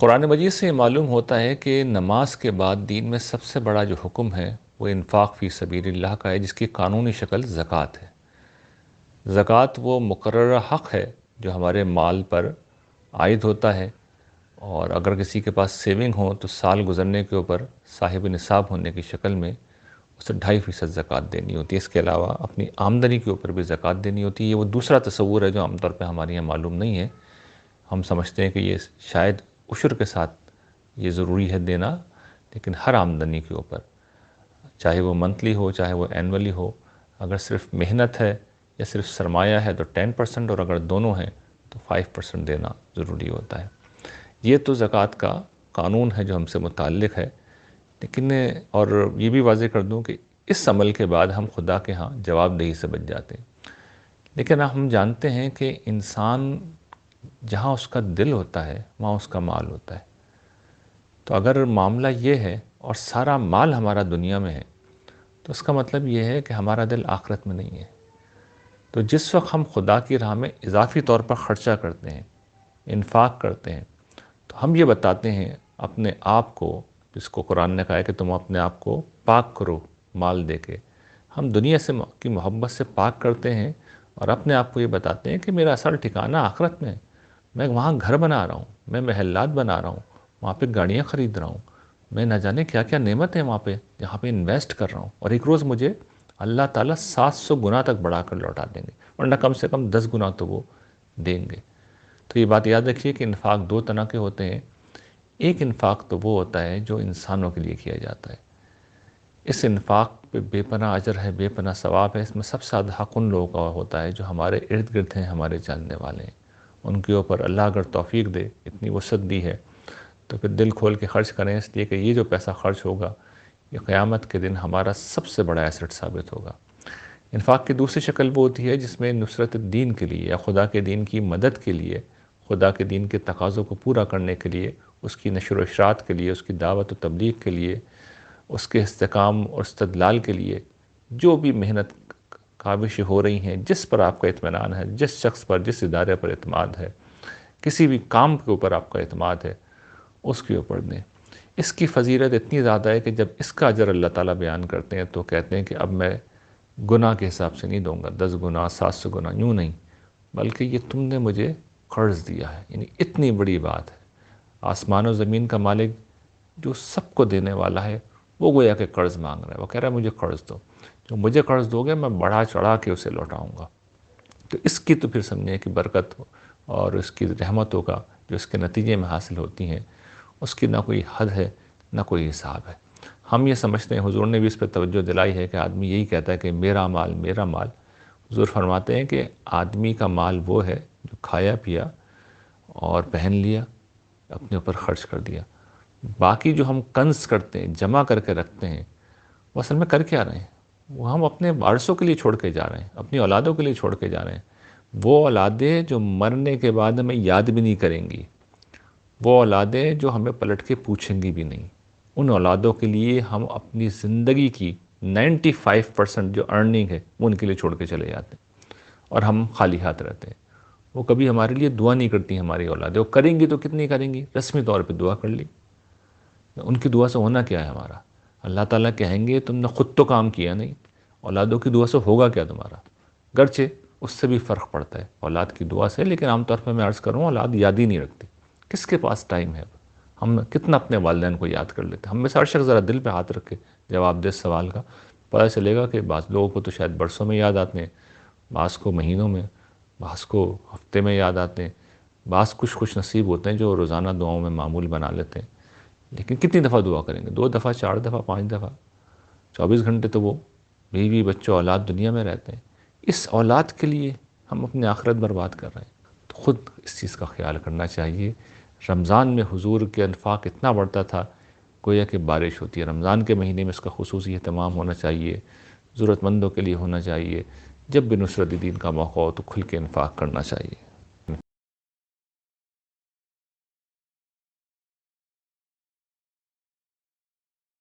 قرآن مجید سے یہ معلوم ہوتا ہے کہ نماز کے بعد دین میں سب سے بڑا جو حکم ہے وہ انفاق فی سبیل اللہ کا ہے، جس کی قانونی شکل زکوٰۃ ہے۔ زکوٰۃ وہ مقررہ حق ہے جو ہمارے مال پر عائد ہوتا ہے، اور اگر کسی کے پاس سیونگ ہو تو سال گزرنے کے اوپر صاحب نصاب ہونے کی شکل میں اسے 2.5% زکوٰۃ دینی ہوتی ہے۔ اس کے علاوہ اپنی آمدنی کے اوپر بھی زکوٰۃ دینی ہوتی ہے۔ یہ وہ دوسرا تصور ہے جو عام طور پہ ہمارے یہاں معلوم نہیں ہے۔ ہم سمجھتے ہیں کہ یہ شاید عشر کے ساتھ یہ ضروری ہے دینا، لیکن ہر آمدنی کے اوپر، چاہے وہ منتھلی ہو چاہے وہ اینولی ہو، اگر صرف محنت ہے یا صرف سرمایہ ہے تو 10%، اور اگر دونوں ہیں تو 5% دینا ضروری ہوتا ہے۔ یہ تو زکوٰۃ کا قانون ہے جو ہم سے متعلق ہے، لیکن اور یہ بھی واضح کر دوں کہ اس عمل کے بعد ہم خدا کے ہاں جواب دہی سے بچ جاتے ہیں۔ لیکن ہم جانتے ہیں کہ انسان جہاں اس کا دل ہوتا ہے وہاں اس کا مال ہوتا ہے۔ تو اگر معاملہ یہ ہے اور سارا مال ہمارا دنیا میں ہے تو اس کا مطلب یہ ہے کہ ہمارا دل آخرت میں نہیں ہے۔ تو جس وقت ہم خدا کی راہ میں اضافی طور پر خرچہ کرتے ہیں، انفاق کرتے ہیں، تو ہم یہ بتاتے ہیں اپنے آپ کو، جس کو قرآن نے کہا ہے کہ تم اپنے آپ کو پاک کرو مال دے کے، ہم دنیا سے کی محبت سے پاک کرتے ہیں اور اپنے آپ کو یہ بتاتے ہیں کہ میرا اصل ٹھکانہ آخرت میں ہے۔ میں وہاں گھر بنا رہا ہوں، میں محلات بنا رہا ہوں، وہاں پہ گاڑیاں خرید رہا ہوں، میں نہ جانے کیا کیا نعمت ہیں وہاں پہ جہاں پہ انویسٹ کر رہا ہوں، اور ایک روز مجھے اللہ تعالیٰ 700 گنا تک بڑھا کر لوٹا دیں گے، ورنہ کم سے کم 10 گنا تو وہ دیں گے۔ تو یہ بات یاد رکھیے کہ انفاق دو طرح کے ہوتے ہیں۔ ایک انفاق تو وہ ہوتا ہے جو انسانوں کے لیے کیا جاتا ہے، اس انفاق پہ بے پناہ اجر ہے، بے پناہ ثواب ہے۔ اس میں سب سے زیادہ حق ان لوگوں کا ہوتا ہے جو ہمارے ارد گرد ہیں، ہمارے جاننے والے ہیں۔ ان کے اوپر اللہ اگر توفیق دے، اتنی وسعت دی ہے، تو پھر دل کھول کے خرچ کریں، اس لیے کہ یہ جو پیسہ خرچ ہوگا یہ قیامت کے دن ہمارا سب سے بڑا ایسٹ ثابت ہوگا۔ انفاق کی دوسری شکل وہ ہوتی ہے جس میں نصرت دین کے لیے یا خدا کے دین کی مدد کے لیے، خدا کے دین کے تقاضوں کو پورا کرنے کے لیے، اس کی نشر و اشاعت کے لیے، اس کی دعوت و تبلیغ کے لیے، اس کے استحکام اور استدلال کے لیے جو بھی محنت کاوشیں ہو رہی ہیں، جس پر آپ کا اطمینان ہے، جس شخص پر، جس ادارے پر اعتماد ہے، کسی بھی کام کے اوپر آپ کا اعتماد ہے، اس کے اوپر دیں۔ اس کی فضیلت اتنی زیادہ ہے کہ جب اس کا اجر اللہ تعالیٰ بیان کرتے ہیں تو کہتے ہیں کہ اب میں گناہ کے حساب سے نہیں دوں گا، 10 گنا 700 گنا، یوں نہیں، بلکہ یہ تم نے مجھے قرض دیا ہے۔ یعنی اتنی بڑی بات ہے۔ آسمان و زمین کا مالک جو سب کو دینے والا ہے، وہ گویا کہ قرض مانگ رہا ہے، وہ کہہ رہا ہے مجھے قرض دو، جو مجھے قرض دو گے میں بڑھا چڑھا کے اسے لوٹاؤں گا۔ تو اس کی تو پھر سمجھیں کہ برکت اور اس کی رحمتوں کا جو اس کے نتیجے میں حاصل ہوتی ہیں، اس کی نہ کوئی حد ہے نہ کوئی حساب ہے۔ ہم یہ سمجھتے ہیں، حضور نے بھی اس پہ توجہ دلائی ہے کہ آدمی یہی کہتا ہے کہ میرا مال میرا مال۔ حضور فرماتے ہیں کہ آدمی کا مال وہ ہے جو کھایا پیا اور پہن لیا، اپنے اوپر خرچ کر دیا۔ باقی جو ہم کنز کرتے ہیں، جمع کر کے رکھتے ہیں، وہ اصل میں کر کے آ رہے ہیں، وہ ہم اپنے وارثوں کے لیے چھوڑ کے جا رہے ہیں، اپنی اولادوں کے لیے چھوڑ کے جا رہے ہیں۔ وہ اولادیں جو مرنے کے بعد ہمیں یاد بھی نہیں کریں گی، وہ اولادیں جو ہمیں پلٹ کے پوچھیں گی بھی نہیں، ان اولادوں کے لیے ہم اپنی زندگی کی 95% جو ارننگ ہے وہ ان کے لیے چھوڑ کے چلے جاتے ہیں، اور ہم خالی ہاتھ رہتے ہیں۔ وہ کبھی ہمارے لیے دعا نہیں کرتی، ہماری اولادیں، وہ کریں گی تو کتنی کریں گی، رسمی طور پہ دعا کر لی، ان کی دعا سے ہونا کیا ہے ہمارا؟ اللہ تعالیٰ کہیں گے تم نے خود تو کام کیا نہیں، اولادوں کی دعا سے ہوگا کیا تمہارا؟ گرچہ اس سے بھی فرق پڑتا ہے اولاد کی دعا سے، لیکن عام طور پہ میں عرض کروں اولاد یاد ہی نہیں رکھتی۔ کس کے پاس ٹائم ہے؟ ہم کتنا اپنے والدین کو یاد کر لیتے ہیں؟ ہم میں سے ہر شخص ذرا دل پہ ہاتھ رکھ کے جواب دے اس سوال کا، پتہ چلے گا کہ بعض لوگوں کو تو شاید برسوں میں یاد آتے ہیں، بعض کو مہینوں میں، بعض کو ہفتے میں یاد آتے ہیں، بعض خوش نصیب ہوتے ہیں جو روزانہ دعاؤں میں معمول بنا لیتے ہیں۔ لیکن کتنی دفعہ دعا کریں گے؟ 2 دفعہ، 4 دفعہ، 5 دفعہ؟ 24 گھنٹے تو وہ بیوی بچوں اولاد دنیا میں رہتے ہیں۔ اس اولاد کے لیے ہم اپنی آخرت برباد کر رہے ہیں، تو خود اس چیز کا خیال کرنا چاہیے۔ رمضان میں حضور کے انفاق اتنا بڑھتا تھا گویا کہ بارش ہوتی ہے۔ رمضان کے مہینے میں اس کا خصوصی اہتمام ہونا چاہیے، ضرورت مندوں کے لیے ہونا چاہیے۔ جب بھی نصرت دین کا موقع ہو تو کھل کے انفاق کرنا چاہیے۔